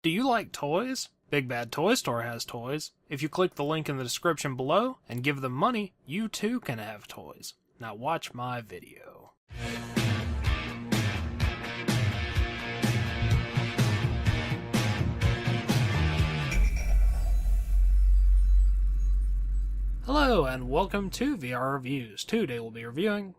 Do you like toys? Big Bad Toy Store has toys. If you click the link in the description below and give them money, you too can have toys. Now watch my video. Hello and welcome to VR Reviews. Today we'll be reviewing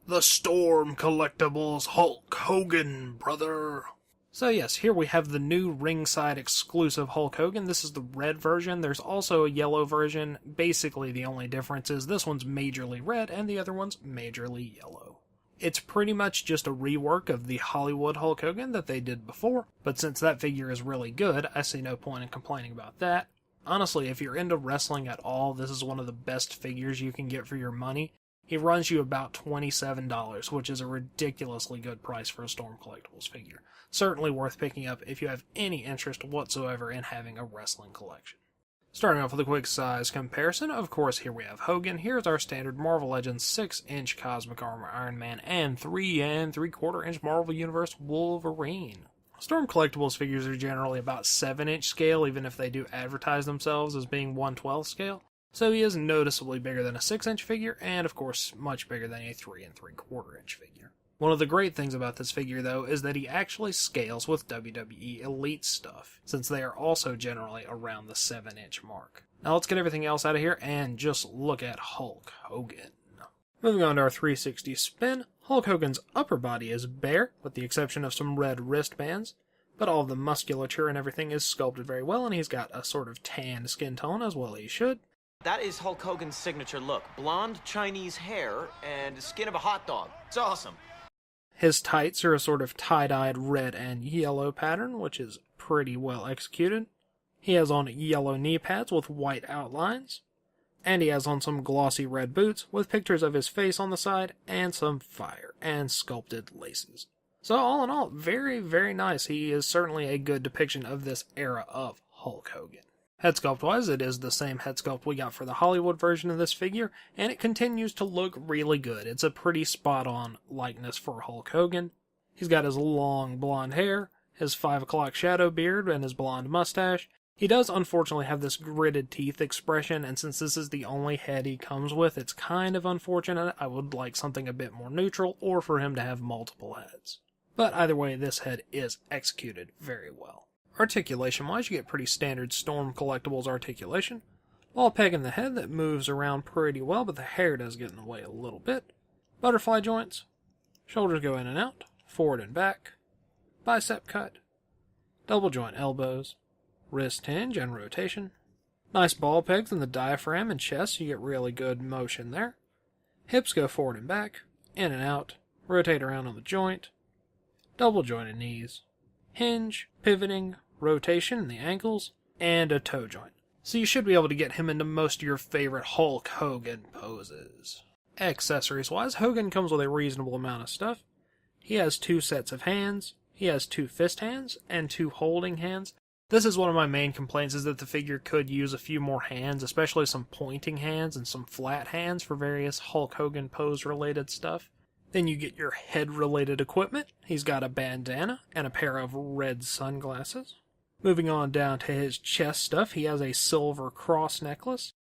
the Storm Collectibles Hulk Hogan, brother. So yes, here we have the new Ringside exclusive Hulk Hogan. This is the red version. There's also a yellow version. Basically the only difference is this one's majorly red and the other one's majorly yellow. It's pretty much just a rework of the Hollywood Hulk Hogan that they did before, but since that figure is really good, I see no point in complaining about that. Honestly, if you're into wrestling at all, this is one of the best figures you can get for your money. He runs you about $27, which is a ridiculously good price for a Storm Collectibles figure. Certainly worth picking up if you have any interest whatsoever in having a wrestling collection. Starting off with a quick size comparison, of course here we have Hogan. Here's our standard Marvel Legends 6-inch Cosmic Armor Iron Man and 3 3/4-inch Marvel Universe Wolverine. Storm Collectibles figures are generally about 7-inch scale, even if they do advertise themselves as being 1/12 scale. So he is noticeably bigger than a 6-inch figure, and of course much bigger than a 3 3/4-inch figure. One of the great things about this figure, though, is that he actually scales with WWE Elite stuff, since they are also generally around the 7-inch mark. Now let's get everything else out of here and just look at Hulk Hogan. Moving on to our 360 spin, Hulk Hogan's upper body is bare, with the exception of some red wristbands, but all of the musculature and everything is sculpted very well, and he's got a sort of tan skin tone, as well he should. That is Hulk Hogan's signature look. Blonde Chinese hair and the skin of a hot dog. It's awesome. His tights are a sort of tie-dyed red and yellow pattern, which is pretty well executed. He has on yellow knee pads with white outlines, and he has on some glossy red boots with pictures of his face on the side and some fire and sculpted laces. So all in all, very, very nice. He is certainly a good depiction of this era of Hulk Hogan. Head sculpt-wise, it is the same head sculpt we got for the Hollywood version of this figure, and it continues to look really good. It's a pretty spot-on likeness for Hulk Hogan. He's got his long blonde hair, his 5 o'clock shadow beard, and his blonde mustache. He does unfortunately have this gritted teeth expression, and since this is the only head he comes with, it's kind of unfortunate. I would like something a bit more neutral, or for him to have multiple heads. But either way, this head is executed very well. Articulation-wise, you get pretty standard Storm Collectibles articulation. Ball peg in the head that moves around pretty well, but the hair does get in the way a little bit. Butterfly joints. Shoulders go in and out, forward and back. Bicep cut. Double joint elbows. Wrist hinge and rotation. Nice ball pegs in the diaphragm and chest, so you get really good motion there. Hips go forward and back, in and out, rotate around on the joint. Double jointed knees. Hinge, pivoting, rotation in the ankles, and a toe joint. So you should be able to get him into most of your favorite Hulk Hogan poses. Accessories-wise, Hogan comes with a reasonable amount of stuff. He has 2 sets of hands, he has 2 fist hands, and 2 holding hands. This is one of my main complaints, is that the figure could use a few more hands, especially some pointing hands and some flat hands for various Hulk Hogan pose-related stuff. Then you get your head-related equipment. He's got a bandana and a pair of red sunglasses. Moving on down to his chest stuff, he has a silver cross necklace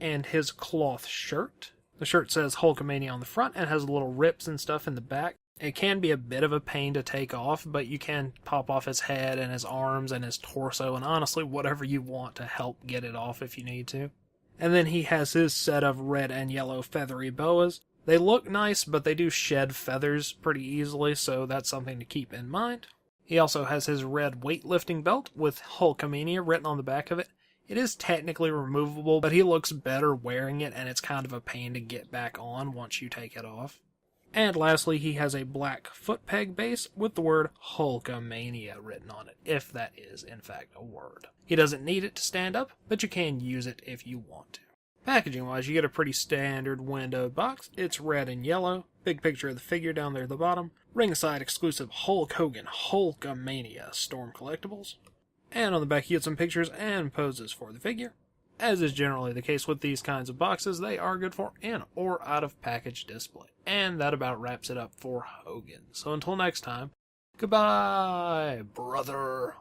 and his cloth shirt. The shirt says Hulkamania on the front and has little rips and stuff in the back. It can be a bit of a pain to take off, but you can pop off his head and his arms and his torso, and honestly, whatever you want to help get it off if you need to. And then he has his set of red and yellow feathery boas. They look nice, but they do shed feathers pretty easily, so that's something to keep in mind. He also has his red weightlifting belt with Hulkamania written on the back of it. It is technically removable, but he looks better wearing it, and it's kind of a pain to get back on once you take it off. And lastly, he has a black foot peg base with the word Hulkamania written on it, if that is in fact a word. He doesn't need it to stand up, but you can use it if you want to. Packaging-wise, you get a pretty standard windowed box. It's red and yellow. Big picture of the figure down there at the bottom. Ringside exclusive Hulk Hogan Hulkamania Storm Collectibles. And on the back you get some pictures and poses for the figure. As is generally the case with these kinds of boxes, they are good for in or out of package display. And that about wraps it up for Hogan. So until next time, goodbye, brother.